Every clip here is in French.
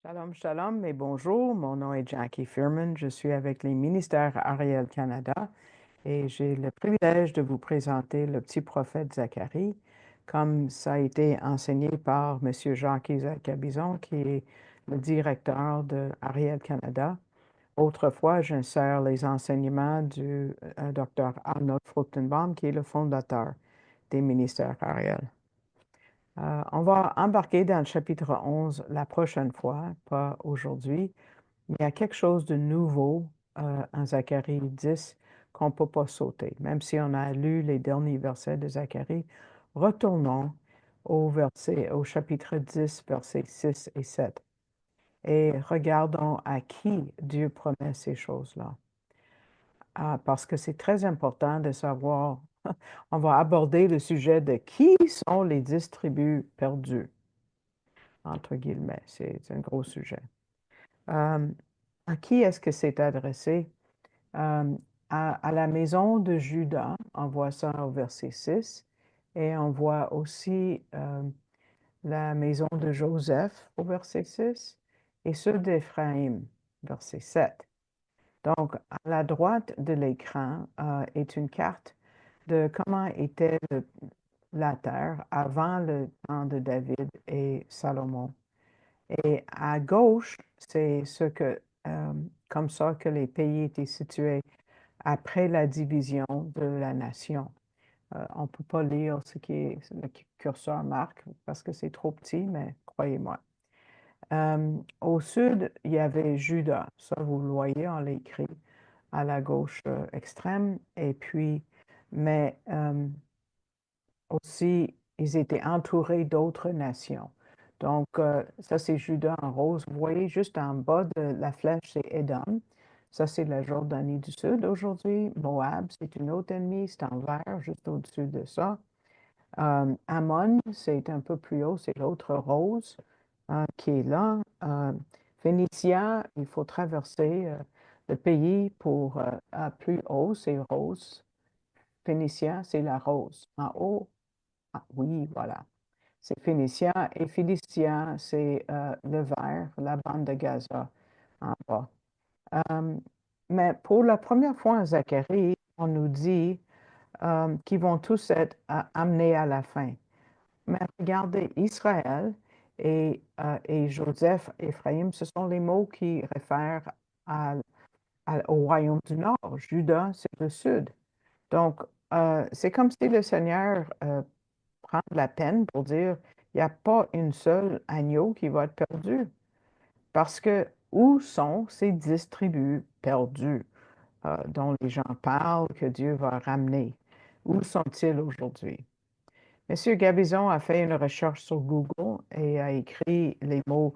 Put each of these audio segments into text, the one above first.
Shalom, shalom et bonjour. Mon nom est Jackie Firman. Je suis avec les ministères Ariel Canada et j'ai le privilège de vous présenter le petit prophète Zacharie, comme ça a été enseigné par M. Jacques-Isaac Cabizon, qui est le directeur de Ariel Canada. Autrefois, j'insère les enseignements du Dr. Arnold Fruchtenbaum, qui est le fondateur des ministères Ariel. On va embarquer dans le chapitre 11 la prochaine fois, pas aujourd'hui. Il y a quelque chose de nouveau en Zacharie 10 qu'on ne peut pas sauter. Même si on a lu les derniers versets de Zacharie, retournons au chapitre 10, versets 6 et 7, et regardons à qui Dieu promet ces choses-là. Parce que c'est très important de savoir, on va aborder le sujet de qui sont les 10 tribus perdues, entre guillemets. C'est un gros sujet. Euh, à qui est-ce que c'est adressé? Euh, à la maison de Judas, on voit ça au verset 6, et on voit aussi la maison de Joseph au verset 6, et ceux d'Éphraïm, verset 7. Donc, à la droite de l'écran est une carte de comment était la terre avant le temps de David et Salomon. Et à gauche, c'est comme ça que les pays étaient situés après la division de la nation. On ne peut pas lire ce qui le curseur marque parce que c'est trop petit, mais croyez-moi. Au sud, il y avait Juda. Ça, vous le voyez, on l'écrit à la gauche extrême. Et puis, mais aussi, ils étaient entourés d'autres nations. Donc, ça, c'est Juda en rose. Vous voyez, juste en bas de la flèche, c'est Édom. Ça, c'est la Jordanie du Sud aujourd'hui. Moab, c'est une autre ennemie, c'est en vert, juste au-dessus de ça. Ammon, c'est un peu plus haut, c'est l'autre rose qui est là. Phénicia, il faut traverser le pays pour plus haut, c'est rose. Phénicia, c'est la rose. En haut, oui, voilà. C'est Phénicia et Philistia, c'est le vert, la bande de Gaza en bas. Euh, mais pour la première fois en Zacharie, on nous dit qu'ils vont tous être amenés à la fin. Mais regardez, Israël et Joseph, Éphraïm, ce sont les mots qui réfèrent au royaume du Nord. Juda, c'est le Sud. Donc, c'est comme si le Seigneur prend la peine pour dire, il n'y a pas une seule agneau qui va être perdu. Parce que où sont ces 10 tribus perdues dont les gens parlent que Dieu va ramener? Où sont-ils aujourd'hui? Monsieur Gabizon a fait une recherche sur Google et a écrit les mots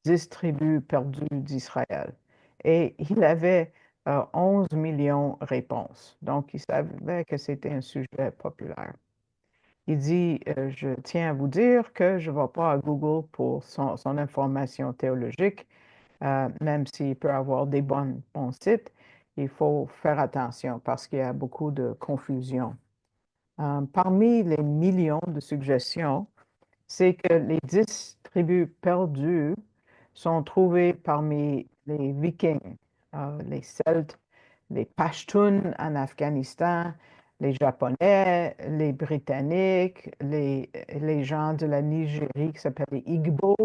10 tribus perdues d'Israël. Et il avait 11 millions de réponses. Donc, il savait que c'était un sujet populaire. Il dit, je tiens à vous dire que je ne vais pas à Google pour son information théologique, même s'il peut avoir des bons sites. Il faut faire attention parce qu'il y a beaucoup de confusion. Parmi les millions de suggestions, c'est que les 10 tribus perdues sont trouvées parmi les Vikings, les Celtes, les Pashtuns en Afghanistan, les Japonais, les Britanniques, les gens de la Nigérie qui s'appellent les Igbo,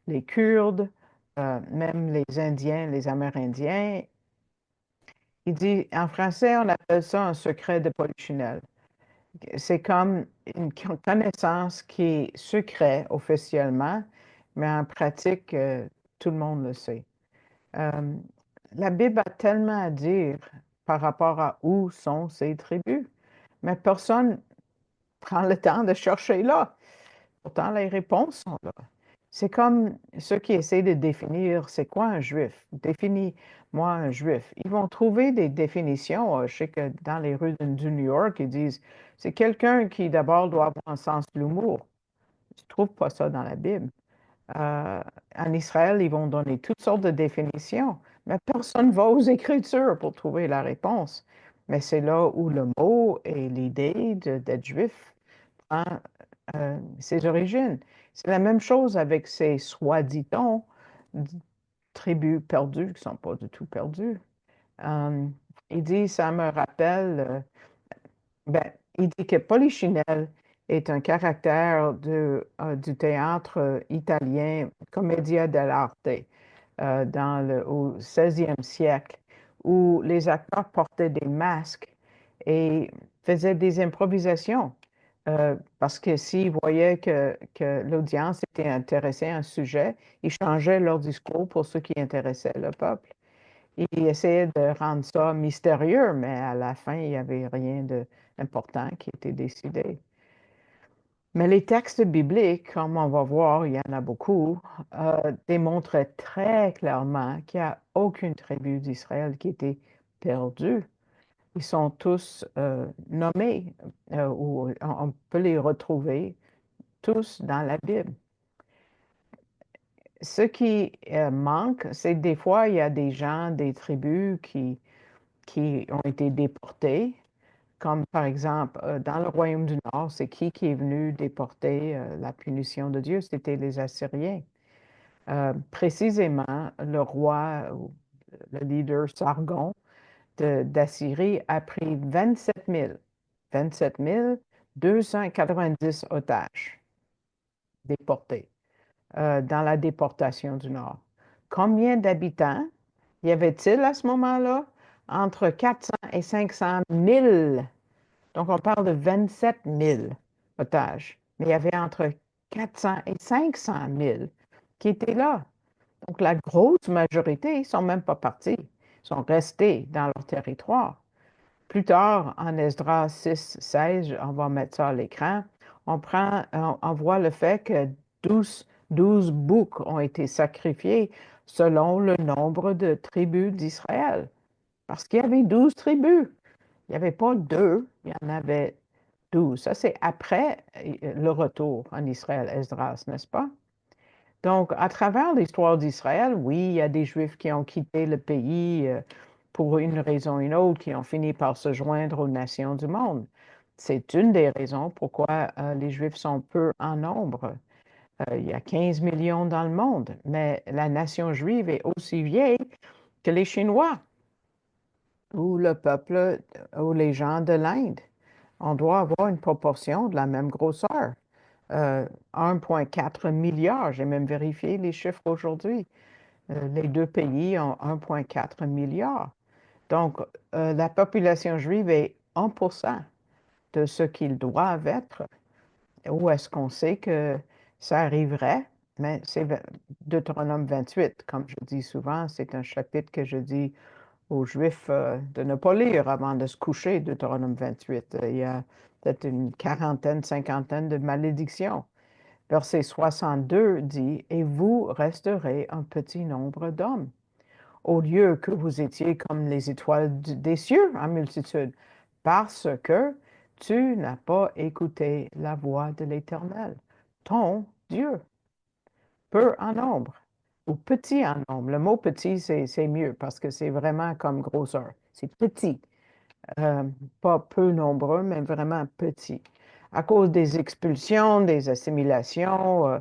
les Kurdes, même les Indiens, les Amérindiens. Il dit, en français, on appelle ça un secret de polichinelle. C'est comme une connaissance qui est secrète officiellement, mais en pratique, tout le monde le sait. Euh, la Bible a tellement à dire par rapport à où sont ces tribus, mais personne prend le temps de chercher là. Pourtant, les réponses sont là. C'est comme ceux qui essaient de définir c'est quoi un juif. Définis-moi un juif. Ils vont trouver des définitions. Je sais que dans les rues de New York, ils disent c'est quelqu'un qui d'abord doit avoir un sens de l'humour. Je ne trouve pas ça dans la Bible. Euh, En Israël, ils vont donner toutes sortes de définitions, mais personne ne va aux Écritures pour trouver la réponse. Mais c'est là où le mot et l'idée d'être juif ses origines. C'est la même chose avec ces soi-dit-on. tribus perdues qui ne sont pas du tout perdues. Euh, il dit, ça me rappelle, ben, il dit que Polichinelle est un caractère du théâtre italien, commedia dell'arte, au 16e siècle, où les acteurs portaient des masques et faisaient des improvisations. Parce que s'ils voyaient que l'audience était intéressée à un sujet, ils changeaient leur discours pour ce qui intéressait le peuple. Ils essayaient de rendre ça mystérieux, mais à la fin, il n'y avait rien d'important qui était décidé. Mais les textes bibliques, comme on va voir, il y en a beaucoup, démontrent très clairement qu'il n'y a aucune tribu d'Israël qui était perdue. Ils sont tous nommés, ou on peut les retrouver tous dans la Bible. Ce qui manque, c'est que des fois, il y a des gens, des tribus qui ont été déportés, comme par exemple dans le Royaume du Nord, c'est qui est venu déporter la punition de Dieu? C'était les Assyriens. Précisément, le roi, ou le leader Sargon d'Assyrie a pris 27 290 otages déportés dans la déportation du Nord. Combien d'habitants y avait-il à ce moment-là? Entre 400 et 500 000. Donc, on parle de 27 000 otages. Mais il y avait entre 400 et 500 000 qui étaient là. Donc, la grosse majorité ne sont même pas partis. Ils sont restés dans leur territoire. Plus tard, en Esdras 6, 16, on va mettre ça à l'écran, on voit le fait que 12 boucs ont été sacrifiés selon le nombre de tribus d'Israël. Parce qu'il y avait 12 tribus. Il n'y avait pas deux, il y en avait 12. Ça, c'est après le retour en Israël, Esdras, n'est-ce pas? Donc, à travers l'histoire d'Israël, oui, il y a des Juifs qui ont quitté le pays pour une raison ou une autre, qui ont fini par se joindre aux nations du monde. C'est une des raisons pourquoi les Juifs sont peu en nombre. Il y a 15 millions dans le monde, mais la nation juive est aussi vieille que les Chinois ou le peuple ou les gens de l'Inde. On doit avoir une proportion de la même grosseur. 1,4 milliard, j'ai même vérifié les chiffres aujourd'hui. Les deux pays ont 1,4 milliard. Donc, la population juive est 1% de ce qu'ils doivent être. Où est-ce qu'on sait que ça arriverait? Mais c'est Deutéronome 28, comme je dis souvent, c'est un chapitre que je dis aux Juifs de ne pas lire avant de se coucher, Deutéronome 28. Il y a peut-être une quarantaine, cinquantaine de malédictions. Verset 62 dit, et vous resterez un petit nombre d'hommes, au lieu que vous étiez comme les étoiles des cieux en multitude, parce que tu n'as pas écouté la voix de l'Éternel, ton Dieu, peu en nombre ou petit en nombre. Le mot petit, c'est mieux parce que c'est vraiment comme grosseur. C'est petit. Euh, Pas peu nombreux, mais vraiment petit. À cause des expulsions, des assimilations,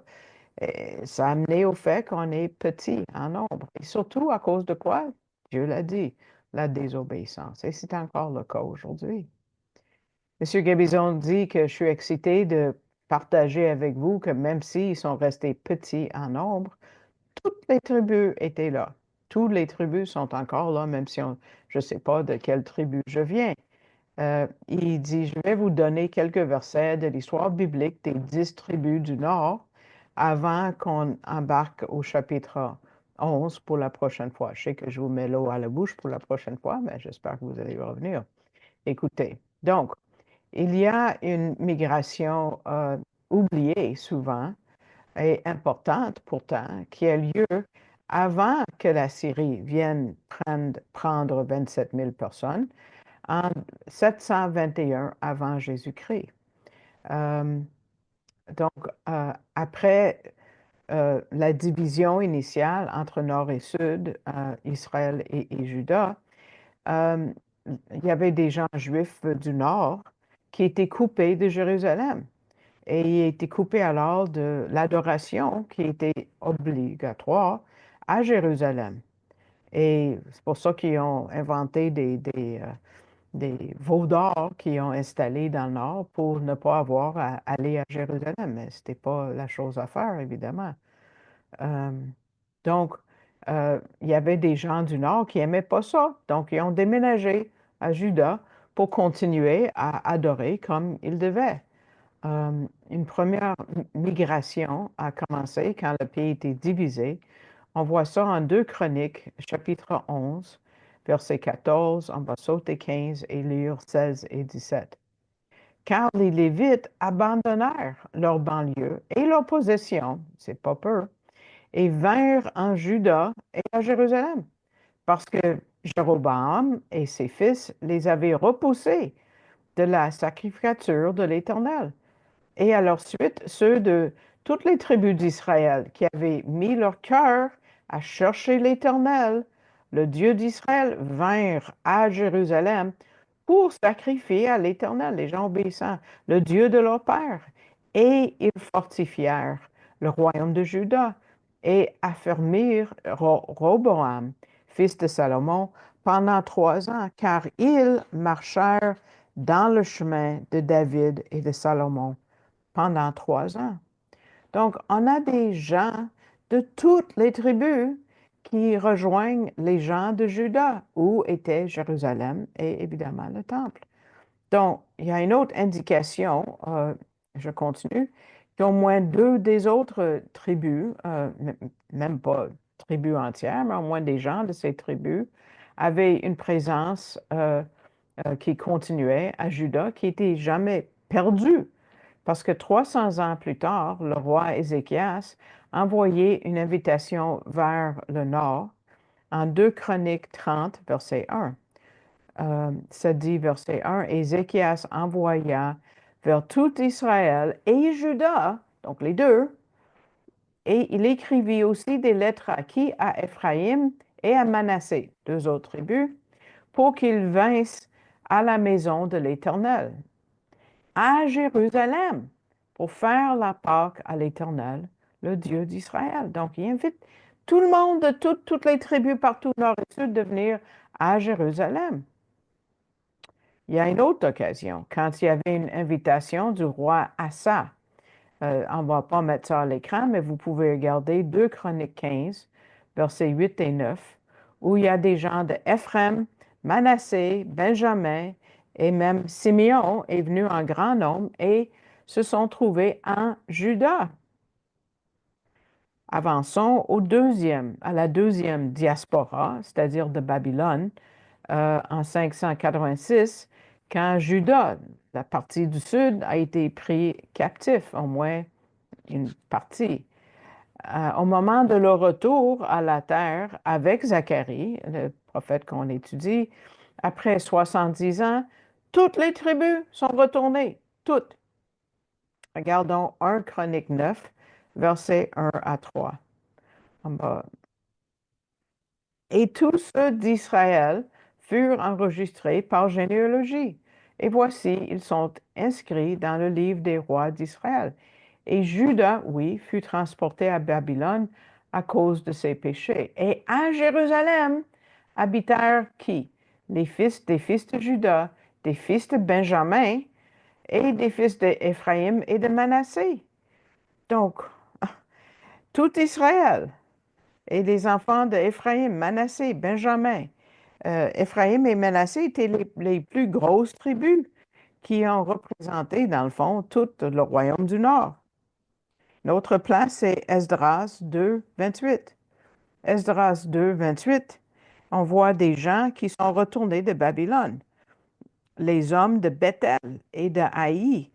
ça a amené au fait qu'on est petit en nombre. Et surtout à cause de quoi? Dieu l'a dit, la désobéissance. Et c'est encore le cas aujourd'hui. Monsieur Gabizon dit que je suis excité de partager avec vous que même s'ils sont restés petits en nombre, toutes les tribus étaient là. Toutes les tribus sont encore là, même si je ne sais pas de quelle tribu je viens. Il dit, je vais vous donner quelques versets de l'histoire biblique des 10 tribus du Nord avant qu'on embarque au chapitre 11 pour la prochaine fois. Je sais que je vous mets l'eau à la bouche pour la prochaine fois, mais j'espère que vous allez revenir. Écoutez, donc, il y a une migration oubliée souvent et importante pourtant qui a lieu avant que la Syrie vienne prendre 27 000 personnes en 721 avant Jésus-Christ. Euh, donc, après la division initiale entre Nord et Sud, Israël et Juda, euh, il y avait des gens juifs du Nord qui étaient coupés de Jérusalem. Et ils étaient coupés alors de l'adoration qui était obligatoire à Jérusalem. Et c'est pour ça qu'ils ont inventé des veaux d'or qu'ils ont installés dans le nord pour ne pas avoir à aller à Jérusalem. Mais ce n'était pas la chose à faire, évidemment. Euh, donc, il y avait des gens du nord qui n'aimaient pas ça. Donc, ils ont déménagé à Juda pour continuer à adorer comme ils devaient. Une première migration a commencé quand le pays était divisé. On voit ça en 2 Chroniques, chapitre 11, verset 14. On va sauter 15 et lire 16 et 17. Car les Lévites abandonnèrent leur banlieue et leurs possessions, c'est pas peu, et vinrent en Juda et à Jérusalem, parce que Jéroboam et ses fils les avaient repoussés de la sacrificature de l'Éternel. Et à leur suite, ceux de toutes les tribus d'Israël qui avaient mis leur cœur à chercher l'Éternel, le Dieu d'Israël, vinrent à Jérusalem pour sacrifier à l'Éternel, les gens obéissants, le Dieu de leur père. Et ils fortifièrent le royaume de Juda et affermirent Roboam, fils de Salomon, pendant 3 ans, car ils marchèrent dans le chemin de David et de Salomon pendant 3 ans. Donc, on a des gens de toutes les tribus qui rejoignent les gens de Juda, où était Jérusalem et évidemment le temple. Donc, il y a une autre indication, je continue, qu'au moins 2 des autres tribus, même pas tribus entières, mais au moins des gens de ces tribus, avaient une présence qui continuait à Juda, qui n'était jamais perdue. Parce que 300 ans plus tard, le roi Ézéchias envoyait une invitation vers le nord en 2 Chroniques 30, verset 1. Ça dit, verset 1, Ézéchias envoya vers tout Israël et Juda, donc les deux, et il écrivit aussi des lettres à qui? À Éphraïm et à Manassé, 2 autres tribus, pour qu'ils vinssent à la maison de l'Éternel, à Jérusalem, pour faire la Pâque à l'Éternel, le Dieu d'Israël. Donc, il invite tout le monde de toutes les tribus partout nord et sud de venir à Jérusalem. Il y a une autre occasion, quand il y avait une invitation du roi Assa. On ne va pas mettre ça à l'écran, mais vous pouvez regarder 2 Chroniques 15, versets 8 et 9, où il y a des gens de Éphraim, Manassé, Benjamin et même Simeon est venu en grand nombre et se sont trouvés en Juda. Avançons à la deuxième diaspora, c'est-à-dire de Babylone, en 586, quand Juda, la partie du sud, a été pris captif, au moins une partie. Au moment de leur retour à la terre avec Zacharie, le prophète qu'on étudie, après 70 ans, toutes les tribus sont retournées, toutes. Regardons 1 Chronique 9, versets 1 à 3. Et tous ceux d'Israël furent enregistrés par généalogie. Et voici, ils sont inscrits dans le livre des rois d'Israël. Et Juda, oui, fut transporté à Babylone à cause de ses péchés. Et à Jérusalem habitèrent qui? Les fils des fils de Juda, des fils de Benjamin et des fils d'Éphraïm et de Manassé. Donc, tout Israël et les enfants d'Éphraïm, Manassé, Benjamin. Éphraïm et Manassé étaient les plus grosses tribus qui ont représenté, dans le fond, tout le royaume du Nord. Notre place, c'est Esdras 2, 28. Esdras 2, 28, on voit des gens qui sont retournés de Babylone. Les hommes de Bethel et de Haï,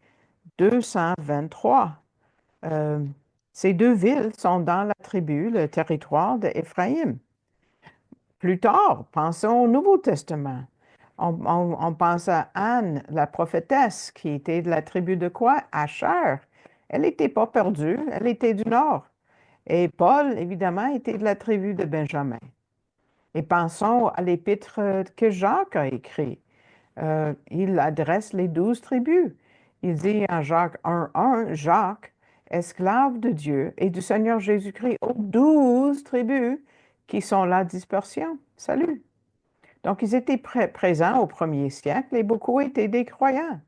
223. Ces 2 villes sont dans la tribu, le territoire d'Éphraïm. Plus tard, pensons au Nouveau Testament. On pense à Anne, la prophétesse, qui était de la tribu de quoi? Asher. Elle n'était pas perdue, elle était du nord. Et Paul, évidemment, était de la tribu de Benjamin. Et pensons à l'épître que Jacques a écrit. Il adresse les 12 tribus. Il dit en Jacques 1:1, Jacques, esclave de Dieu et du Seigneur Jésus-Christ aux 12 tribus qui sont la dispersion. Salut. Donc, ils étaient présents au premier siècle et beaucoup étaient des croyants.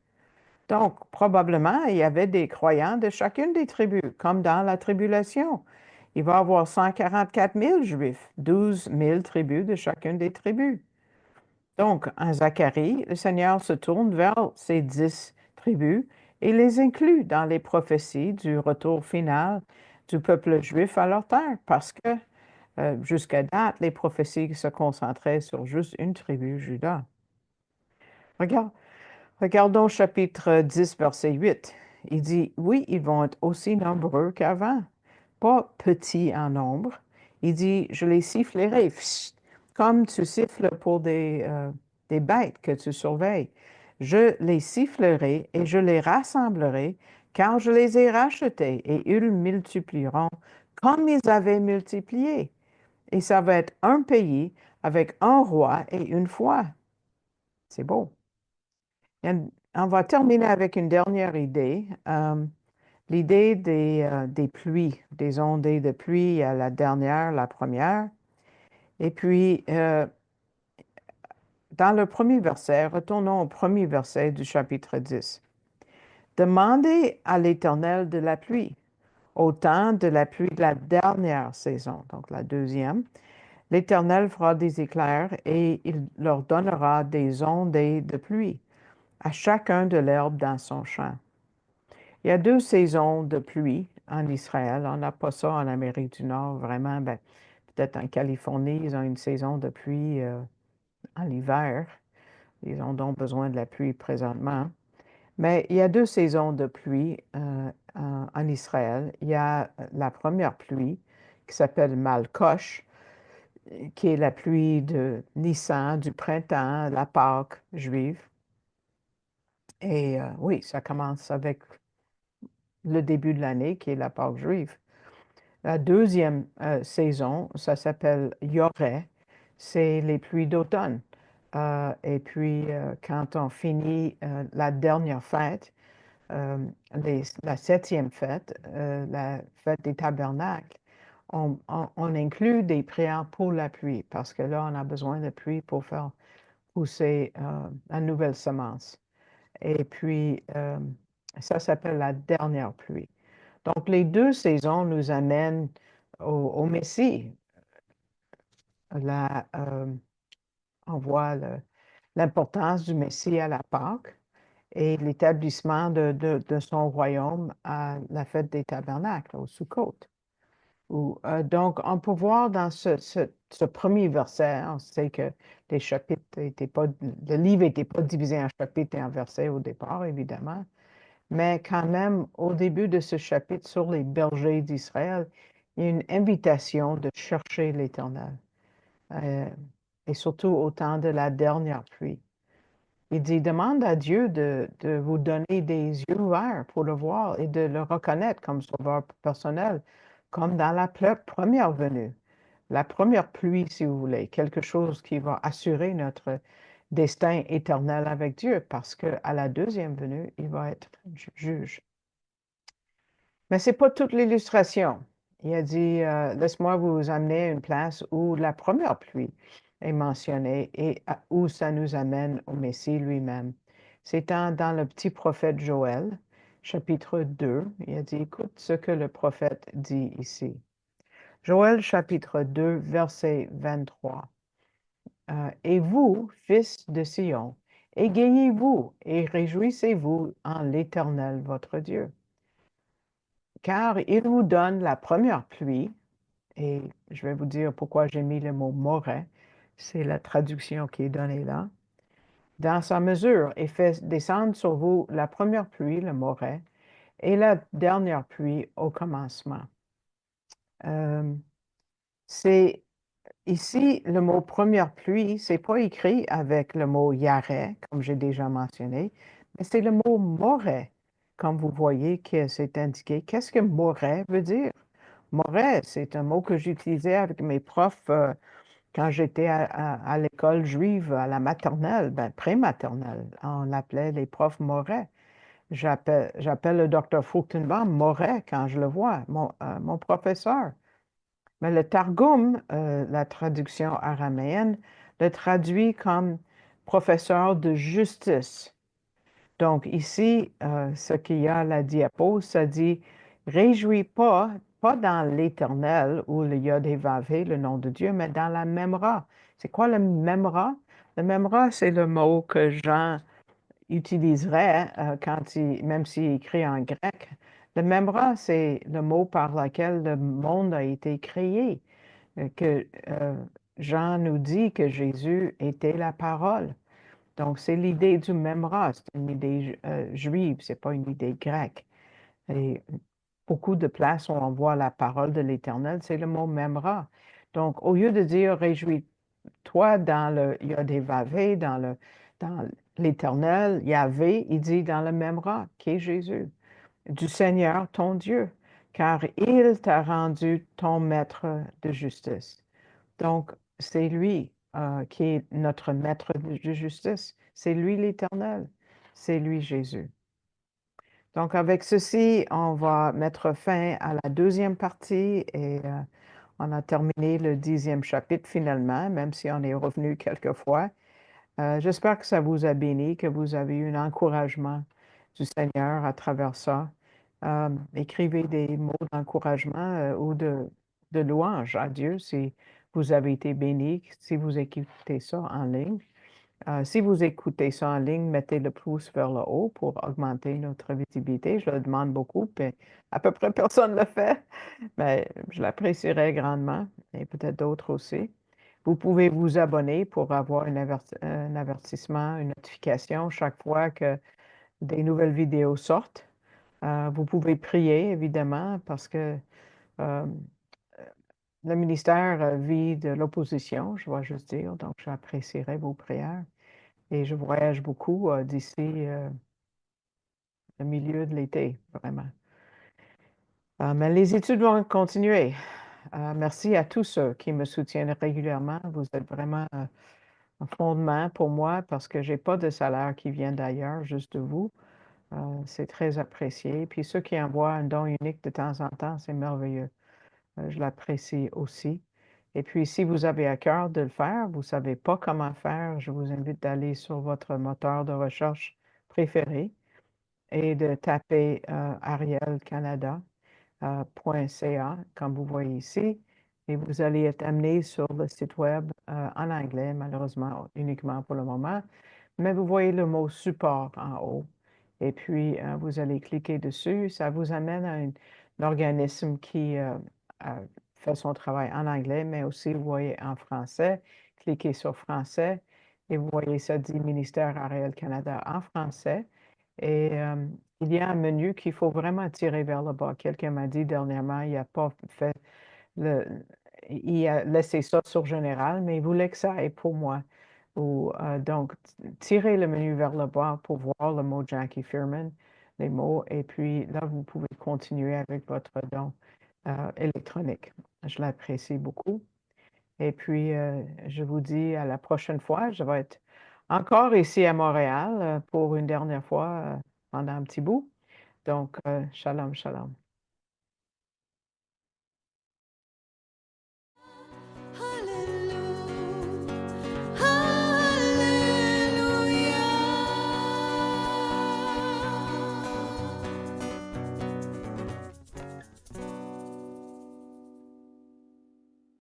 Donc, probablement, il y avait des croyants de chacune des tribus, comme dans la tribulation. Il va y avoir 144 000 Juifs, 12 000 tribus de chacune des tribus. Donc, en Zacharie, le Seigneur se tourne vers ces 10 tribus et les inclut dans les prophéties du retour final du peuple juif à leur terre, parce que jusqu'à date, les prophéties se concentraient sur juste une tribu, Juda. Regarde, regardons chapitre 10, verset 8. Il dit, oui, ils vont être aussi nombreux qu'avant, pas petits en nombre. Il dit, je les sifflerai, comme tu siffles pour des bêtes que tu surveilles. Je les sifflerai et je les rassemblerai, car je les ai rachetés et ils multiplieront comme ils avaient multiplié. Et ça va être un pays avec un roi et une foi. C'est beau. Et on va terminer avec une dernière idée. L'idée des pluies, des ondées de pluie à la dernière, la première. Et puis, dans le premier verset, retournons au premier verset du chapitre 10. Demandez à l'Éternel de la pluie, au temps de la pluie de la dernière saison, donc la deuxième. L'Éternel fera des éclairs et il leur donnera des ondées de pluie, à chacun de l'herbe dans son champ. Il y a deux saisons de pluie en Israël. On n'a pas ça en Amérique du Nord, vraiment. Ben, peut-être en Californie, ils ont une saison de pluie en hiver. Ils ont donc besoin de la pluie présentement. Mais il y a deux saisons de pluie en Israël. Il y a la première pluie qui s'appelle Malkosh, qui est la pluie de Nissan, du printemps, la Pâque juive. Et oui, ça commence avec le début de l'année, qui est la Pâque juive. La deuxième saison, ça s'appelle Yoreh, c'est les pluies d'automne. Et puis, quand on finit la dernière fête, euh, la septième fête, la fête des tabernacles, on inclut des prières pour la pluie, parce que là, on a besoin de pluie pour faire pousser la nouvelle semence. Et puis, ça s'appelle la dernière pluie. Donc, les deux saisons nous amènent au Messie. Là, on voit l'importance du Messie à la Pâque et l'établissement de son royaume à la fête des tabernacles, au Sukkot. Donc, on peut voir dans ce premier verset, on sait que les chapitres n'étaient pas, le livre n'était pas divisé en chapitres et en versets au départ, évidemment, mais quand même, au début de ce chapitre sur les bergers d'Israël, il y a une invitation de chercher l'Éternel, euh, et surtout au temps de la dernière pluie. Il dit, demande à Dieu de vous donner des yeux ouverts pour le voir et de le reconnaître comme sauveur personnel, comme dans la première venue, la première pluie, si vous voulez, quelque chose qui va assurer notre destin éternel avec Dieu, parce qu'à la deuxième venue, il va être juge. Mais ce n'est pas toute l'illustration. Il a dit, laisse-moi vous amener à une place où la première pluie est mentionnée et où ça nous amène au Messie lui-même. C'est dans le petit prophète Joël, chapitre 2. Il a dit, écoute ce que le prophète dit ici. Joël, chapitre 2, verset 23. Et vous, fils de Sion, égayez-vous et réjouissez-vous en l'Éternel votre Dieu. Car il vous donne la première pluie, et je vais vous dire pourquoi j'ai mis le mot moret, c'est la traduction qui est donnée là, dans sa mesure, et fait descendre sur vous la première pluie, le moret, et la dernière pluie au commencement. Euh, c'est ici le mot première pluie, c'est pas écrit avec le mot yareh, comme j'ai déjà mentionné, mais c'est le mot moret, comme vous voyez que c'est indiqué. Qu'est-ce que moret veut dire? Moret, c'est un mot que j'utilisais avec mes profs quand j'étais à l'école juive, à la maternelle, ben, pré-maternelle. On l'appelait les profs Moret. J'appelle le docteur Fruchtenbaum Moret quand je le vois, mon professeur. Mais le Targum, la traduction araméenne, le traduit comme professeur de justice. Donc ici, ce qu'il y a à la diapo, ça dit, réjouis pas, pas dans l'Éternel où il y a des vavé, le nom de Dieu, mais dans la Memra. C'est quoi le Memra? Le Memra, c'est le mot que Jean utiliserait quand même s'il écrit en grec. Le Memra, c'est le mot par lequel le monde a été créé, que Jean nous dit que Jésus était la parole. Donc, c'est l'idée du Memra, c'est une idée juive, c'est pas une idée grecque. Et beaucoup de places où on voit la parole de l'Éternel, c'est le mot Memra. Donc, au lieu de dire réjouis-toi dans le Yod-Hé-Vavé, dans l'Éternel, Yahvé, il dit dans le Memra, qui est Jésus, du Seigneur ton Dieu, car il t'a rendu ton maître de justice. Donc, c'est lui qui est notre maître de justice. C'est lui l'Éternel. C'est lui Jésus. Donc, avec ceci, on va mettre fin à la deuxième partie et on a terminé le 10e chapitre finalement, même si on est revenu quelques fois. J'espère que ça vous a béni, que vous avez eu un encouragement du Seigneur à travers ça. Écrivez des mots d'encouragement ou de louange à Dieu si vous avez été béni, si vous écoutez ça en ligne. Si vous écoutez ça en ligne, mettez le pouce vers le haut pour augmenter notre visibilité. Je le demande beaucoup, puis à peu près personne ne le fait, mais je l'apprécierais grandement et peut-être d'autres aussi. Vous pouvez vous abonner pour avoir un avertissement, une notification chaque fois que des nouvelles vidéos sortent. Vous pouvez prier, évidemment, parce que euh, le ministère vit de l'opposition, je dois juste dire, donc j'apprécierais vos prières. Et je voyage beaucoup d'ici le milieu de l'été, vraiment. Mais les études vont continuer. Merci à tous ceux qui me soutiennent régulièrement. Vous êtes vraiment un fondement pour moi parce que je n'ai pas de salaire qui vient d'ailleurs, juste de vous. C'est très apprécié. Puis ceux qui envoient un don unique de temps en temps, c'est merveilleux. Je l'apprécie aussi. Et puis, si vous avez à cœur de le faire, vous ne savez pas comment faire, je vous invite d'aller sur votre moteur de recherche préféré et de taper arielcanada.ca, comme vous voyez ici, et vous allez être amené sur le site web en anglais, malheureusement uniquement pour le moment, mais vous voyez le mot support en haut. Et puis, vous allez cliquer dessus. Ça vous amène à un organisme qui fait son travail en anglais, mais aussi, vous voyez, en français. Cliquez sur français et vous voyez, ça dit Ministère Ariel Canada en français. Et il y a un menu qu'il faut vraiment tirer vers le bas. Quelqu'un m'a dit dernièrement, il n'a pas fait le, il a laissé ça sur Général, mais il voulait que ça aille pour moi. Donc, tirez le menu vers le bas pour voir le mot Jackie Fearman, les mots, et puis là, vous pouvez continuer avec votre don électronique. Je l'apprécie beaucoup. Et puis, je vous dis à la prochaine fois. Je vais être encore ici à Montréal pour une dernière fois pendant un petit bout. Donc, shalom, shalom.